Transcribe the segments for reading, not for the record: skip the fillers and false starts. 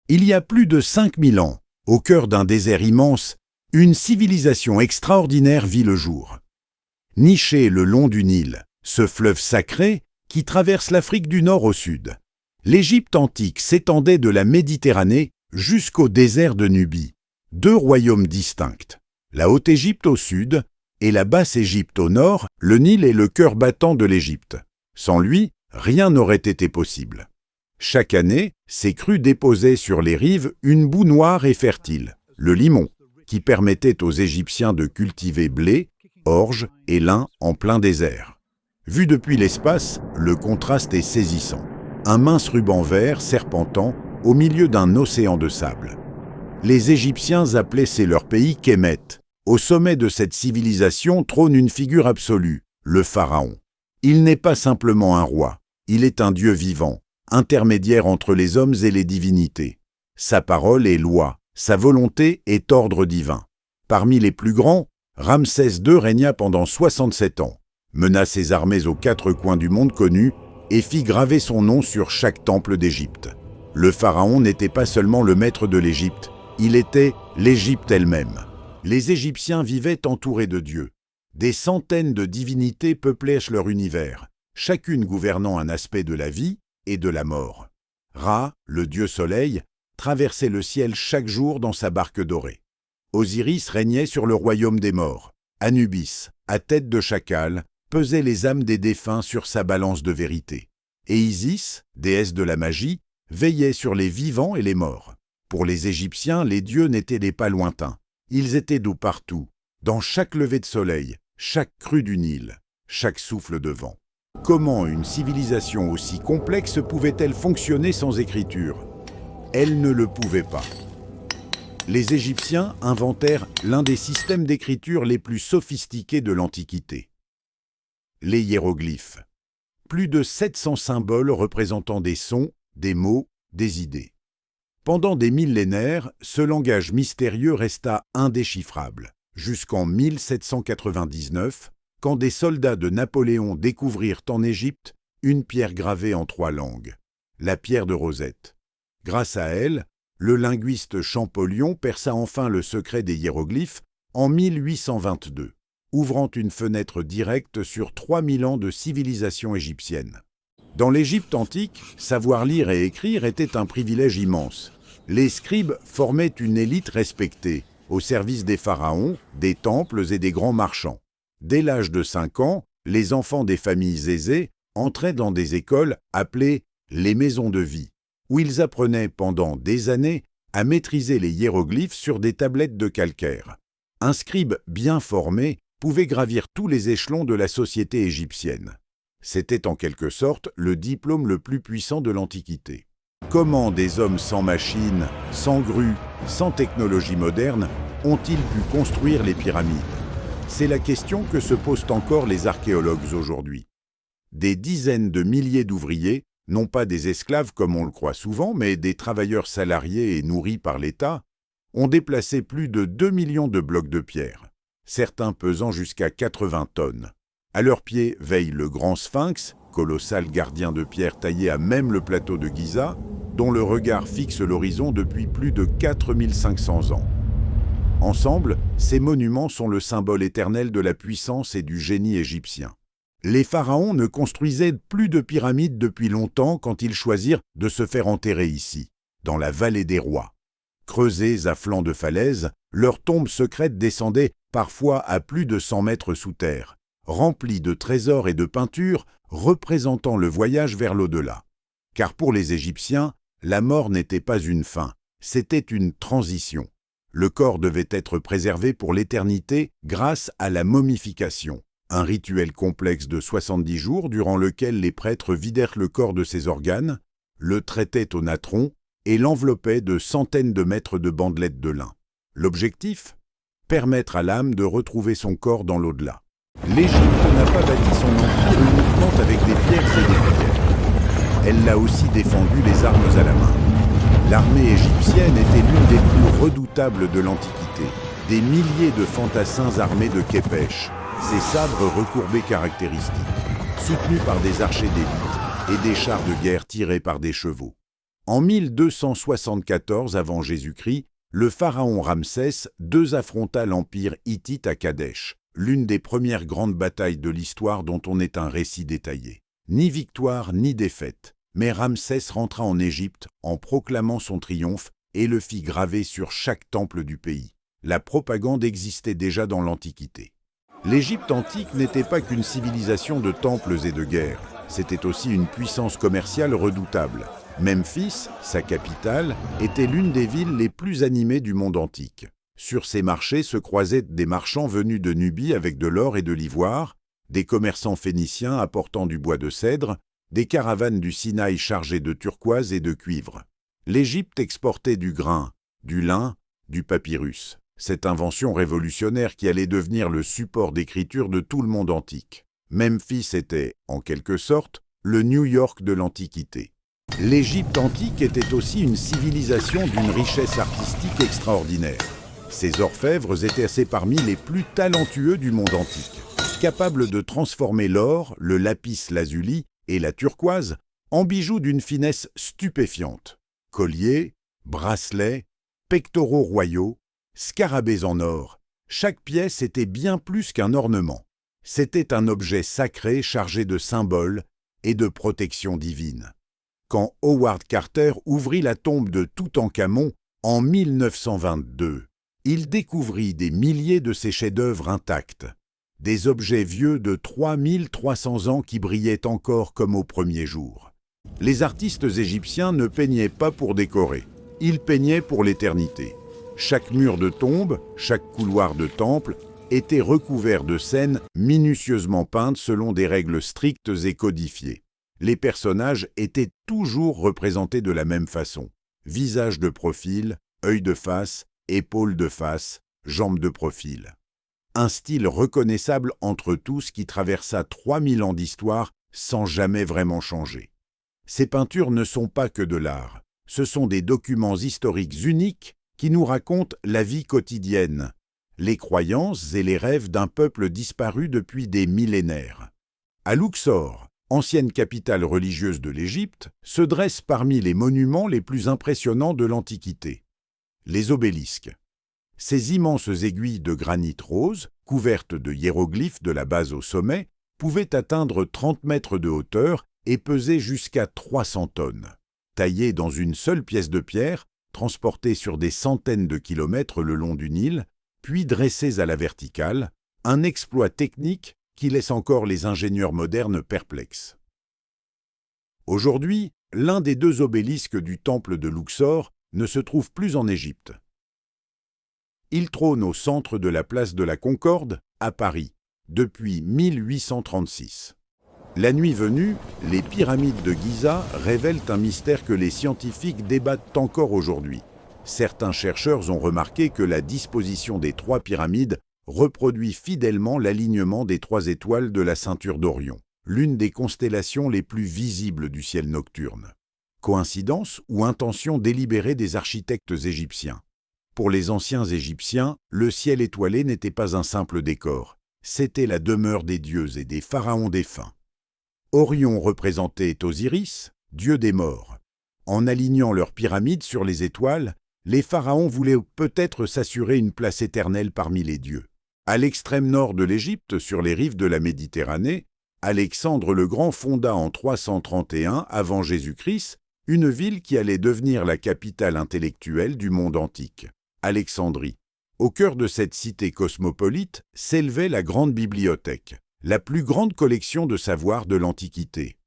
Il y a plus de 5000 ans, au cœur d'un désert immense, une civilisation extraordinaire vit le jour. Nichée le long du Nil, ce fleuve sacré qui traverse l'Afrique du Nord au sud, l'Égypte antique s'étendait de la Méditerranée jusqu'au désert de Nubie, deux royaumes distincts. La Haute-Égypte au sud et la Basse-Égypte au nord, le Nil est le cœur battant de l'Égypte. Sans lui, rien n'aurait été possible. Chaque année, ces crues déposaient sur les rives une boue noire et fertile, le limon, qui permettait aux Égyptiens de cultiver blé, orge et lin en plein désert. Vu depuis l'espace, le contraste est saisissant. Un mince ruban vert serpentant au milieu d'un océan de sable. Les Égyptiens appelaient leur pays Kémet. Au sommet de cette civilisation trône une figure absolue, le pharaon. Il n'est pas simplement un roi, il est un dieu vivant, intermédiaire entre les hommes et les divinités. Sa parole est loi, sa volonté est ordre divin. Parmi les plus grands, Ramsès II régna pendant 67 ans, mena ses armées aux 4 coins du monde connu et fit graver son nom sur chaque temple d'Égypte. Le pharaon n'était pas seulement le maître de l'Égypte, il était l'Égypte elle-même. Les Égyptiens vivaient entourés de dieux. Des centaines de divinités peuplaient leur univers, chacune gouvernant un aspect de la vie et de la mort. Ra, le dieu soleil, traversait le ciel chaque jour dans sa barque dorée. Osiris régnait sur le royaume des morts. Anubis, à tête de chacal, pesait les âmes des défunts sur sa balance de vérité. Et Isis, déesse de la magie, veillait sur les vivants et les morts. Pour les Égyptiens, les dieux n'étaient pas lointains. Ils étaient d'où partout, dans chaque lever de soleil, chaque crue du Nil, chaque souffle de vent. Comment une civilisation aussi complexe pouvait-elle fonctionner sans écriture? Elle ne le pouvait pas. Les Égyptiens inventèrent l'un des systèmes d'écriture les plus sophistiqués de l'Antiquité. Les hiéroglyphes. Plus de 700 symboles représentant des sons, des mots, des idées. Pendant des millénaires, ce langage mystérieux resta indéchiffrable, jusqu'en 1799, quand des soldats de Napoléon découvrirent en Égypte une pierre gravée en 3 langues, la pierre de Rosette. Grâce à elle, le linguiste Champollion perça enfin le secret des hiéroglyphes en 1822, ouvrant une fenêtre directe sur 3000 ans de civilisation égyptienne. Dans l'Égypte antique, savoir lire et écrire était un privilège immense. Les scribes formaient une élite respectée, au service des pharaons, des temples et des grands marchands. Dès l'âge de 5 ans, les enfants des familles aisées entraient dans des écoles appelées les maisons de vie, où ils apprenaient pendant des années à maîtriser les hiéroglyphes sur des tablettes de calcaire. Un scribe bien formé pouvait gravir tous les échelons de la société égyptienne. C'était en quelque sorte le diplôme le plus puissant de l'Antiquité. Comment des hommes sans machines, sans grues, sans technologie moderne ont-ils pu construire les pyramides? C'est la question que se posent encore les archéologues aujourd'hui. Des dizaines de milliers d'ouvriers, non pas des esclaves comme on le croit souvent, mais des travailleurs salariés et nourris par l'État, ont déplacé plus de 2 millions de blocs de pierre, certains pesant jusqu'à 80 tonnes. À leurs pieds veille le grand sphinx, colossal gardien de pierre taillé à même le plateau de Giza, dont le regard fixe l'horizon depuis plus de 4500 ans. Ensemble, ces monuments sont le symbole éternel de la puissance et du génie égyptien. Les pharaons ne construisaient plus de pyramides depuis longtemps quand ils choisirent de se faire enterrer ici, dans la vallée des rois. Creusées à flanc de falaise, leurs tombes secrètes descendaient parfois à plus de 100 mètres sous terre, remplies de trésors et de peintures représentant le voyage vers l'au-delà. Car pour les Égyptiens, la mort n'était pas une fin, c'était une transition. Le corps devait être préservé pour l'éternité grâce à la momification, un rituel complexe de 70 jours durant lequel les prêtres vidèrent le corps de ses organes, le traitaient au natron et l'enveloppaient de centaines de mètres de bandelettes de lin. L'objectif? Permettre à l'âme de retrouver son corps dans l'au-delà. L'Égypte n'a pas bâti son empire uniquement avec des pierres et des pierres. Elle l'a aussi défendu les armes à la main. L'armée égyptienne était l'une des plus redoutables de l'Antiquité. Des milliers de fantassins armés de képèches, ces sabres recourbés caractéristiques, soutenus par des archers d'élite et des chars de guerre tirés par des chevaux. En 1274 avant Jésus-Christ, le pharaon Ramsès II affronta l'empire hittite à Kadesh, l'une des premières grandes batailles de l'histoire dont on ait un récit détaillé. Ni victoire ni défaite, mais Ramsès rentra en Égypte en proclamant son triomphe et le fit graver sur chaque temple du pays. La propagande existait déjà dans l'Antiquité. L'Égypte antique n'était pas qu'une civilisation de temples et de guerres, c'était aussi une puissance commerciale redoutable. Memphis, sa capitale, était l'une des villes les plus animées du monde antique. Sur ces marchés se croisaient des marchands venus de Nubie avec de l'or et de l'ivoire, des commerçants phéniciens apportant du bois de cèdre, des caravanes du Sinaï chargées de turquoise et de cuivre. L'Égypte exportait du grain, du lin, du papyrus. Cette invention révolutionnaire qui allait devenir le support d'écriture de tout le monde antique. Memphis était, en quelque sorte, le New York de l'Antiquité. L'Égypte antique était aussi une civilisation d'une richesse artistique extraordinaire. Ses orfèvres étaient parmi les plus talentueux du monde antique, capables de transformer l'or, le lapis lazuli et la turquoise en bijoux d'une finesse stupéfiante. Colliers, bracelets, pectoraux royaux, scarabées en or, chaque pièce était bien plus qu'un ornement. C'était un objet sacré chargé de symboles et de protection divine. Quand Howard Carter ouvrit la tombe de Toutankhamon en 1922, il découvrit des milliers de ses chefs-d'œuvre intacts, des objets vieux de 3300 ans qui brillaient encore comme au premier jour. Les artistes égyptiens ne peignaient pas pour décorer, ils peignaient pour l'éternité. Chaque mur de tombe, chaque couloir de temple était recouvert de scènes minutieusement peintes selon des règles strictes et codifiées. Les personnages étaient toujours représentés de la même façon. Visage de profil, œil de face, épaules de face, jambes de profil. Un style reconnaissable entre tous qui traversa 3000 ans d'histoire sans jamais vraiment changer. Ces peintures ne sont pas que de l'art, ce sont des documents historiques uniques qui nous racontent la vie quotidienne, les croyances et les rêves d'un peuple disparu depuis des millénaires. À Luxor, ancienne capitale religieuse de l'Égypte, se dressent parmi les monuments les plus impressionnants de l'Antiquité. Les obélisques. Ces immenses aiguilles de granit rose, couvertes de hiéroglyphes de la base au sommet, pouvaient atteindre 30 mètres de hauteur et peser jusqu'à 300 tonnes. Taillées dans une seule pièce de pierre, transportées sur des centaines de kilomètres le long du Nil, puis dressées à la verticale, un exploit technique qui laisse encore les ingénieurs modernes perplexes. Aujourd'hui, l'un des deux obélisques du temple de Luxor ne se trouve plus en Égypte. Il trône au centre de la place de la Concorde, à Paris, depuis 1836. La nuit venue, les pyramides de Giza révèlent un mystère que les scientifiques débattent encore aujourd'hui. Certains chercheurs ont remarqué que la disposition des trois pyramides reproduit fidèlement l'alignement des trois étoiles de la ceinture d'Orion, l'une des constellations les plus visibles du ciel nocturne. Coïncidence ou intention délibérée des architectes égyptiens? Pour les anciens Égyptiens, le ciel étoilé n'était pas un simple décor, c'était la demeure des dieux et des pharaons défunts. Orion représentait Osiris, dieu des morts. En alignant leurs pyramides sur les étoiles, les pharaons voulaient peut-être s'assurer une place éternelle parmi les dieux. À l'extrême nord de l'Égypte, sur les rives de la Méditerranée, Alexandre le Grand fonda en 331 avant Jésus-Christ une ville qui allait devenir la capitale intellectuelle du monde antique, Alexandrie. Au cœur de cette cité cosmopolite s'élevait la grande bibliothèque, la plus grande collection de savoir de l'Antiquité.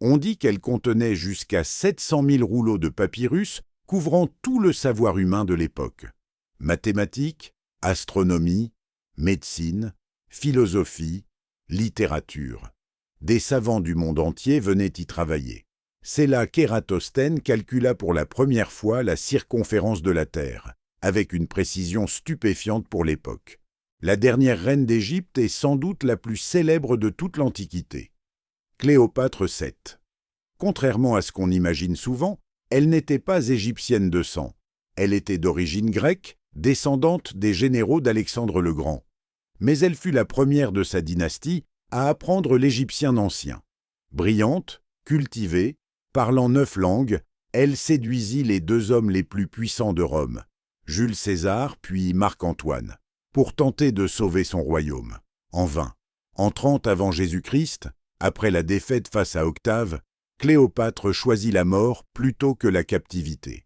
On dit qu'elle contenait jusqu'à 700 000 rouleaux de papyrus couvrant tout le savoir humain de l'époque. Mathématiques, astronomie, médecine, philosophie, littérature. Des savants du monde entier venaient y travailler. C'est là qu'Ératosthène calcula pour la première fois la circonférence de la Terre, avec une précision stupéfiante pour l'époque. La dernière reine d'Égypte est sans doute la plus célèbre de toute l'Antiquité. Cléopâtre VII. Contrairement à ce qu'on imagine souvent, elle n'était pas égyptienne de sang. Elle était d'origine grecque, descendante des généraux d'Alexandre le Grand. Mais elle fut la première de sa dynastie à apprendre l'égyptien ancien. Brillante, cultivée, parlant 9 langues, Elle séduisit les deux hommes les plus puissants de Rome, Jules César puis Marc-Antoine, pour tenter de sauver son royaume. En vain. En 30 avant Jésus-Christ, après la défaite face à Octave, Cléopâtre choisit la mort plutôt que la captivité.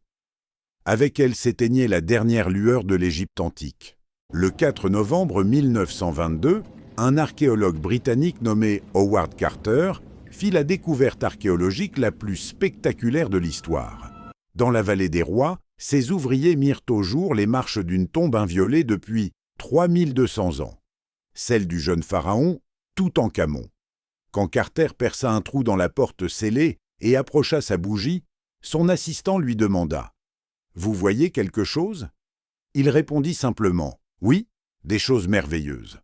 Avec elle s'éteignait la dernière lueur de l'Égypte antique. Le 4 novembre 1922, un archéologue britannique nommé Howard Carter fit la découverte archéologique la plus spectaculaire de l'histoire. Dans la vallée des Rois, ses ouvriers mirent au jour les marches d'une tombe inviolée depuis 3200 ans, celle du jeune pharaon Toutankhamon. Quand Carter perça un trou dans la porte scellée et approcha sa bougie, son assistant lui demanda « Vous voyez quelque chose ?» Il répondit simplement « Oui, des choses merveilleuses ».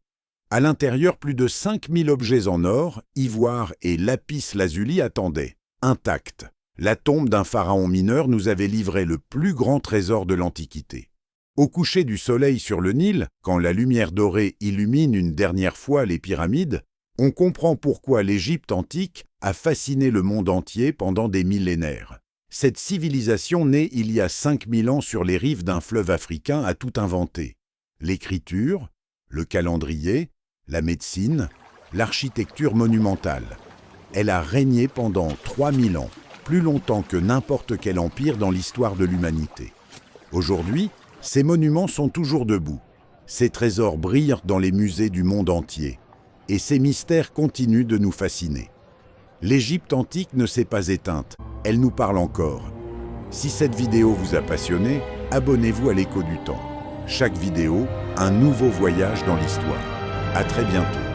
À l'intérieur, plus de 5000 objets en or, ivoire et lapis-lazuli attendaient, intacts. La tombe d'un pharaon mineur nous avait livré le plus grand trésor de l'Antiquité. Au coucher du soleil sur le Nil, quand la lumière dorée illumine une dernière fois les pyramides, on comprend pourquoi l'Égypte antique a fasciné le monde entier pendant des millénaires. Cette civilisation née il y a 5000 ans sur les rives d'un fleuve africain a tout inventé. L'écriture, le calendrier, la médecine, l'architecture monumentale. Elle a régné pendant 3000 ans, plus longtemps que n'importe quel empire dans l'histoire de l'humanité. Aujourd'hui, ces monuments sont toujours debout. Ces trésors brillent dans les musées du monde entier. Et ces mystères continuent de nous fasciner. L'Égypte antique ne s'est pas éteinte, elle nous parle encore. Si cette vidéo vous a passionné, abonnez-vous à l'Écho du Temps. Chaque vidéo, un nouveau voyage dans l'histoire. À très bientôt.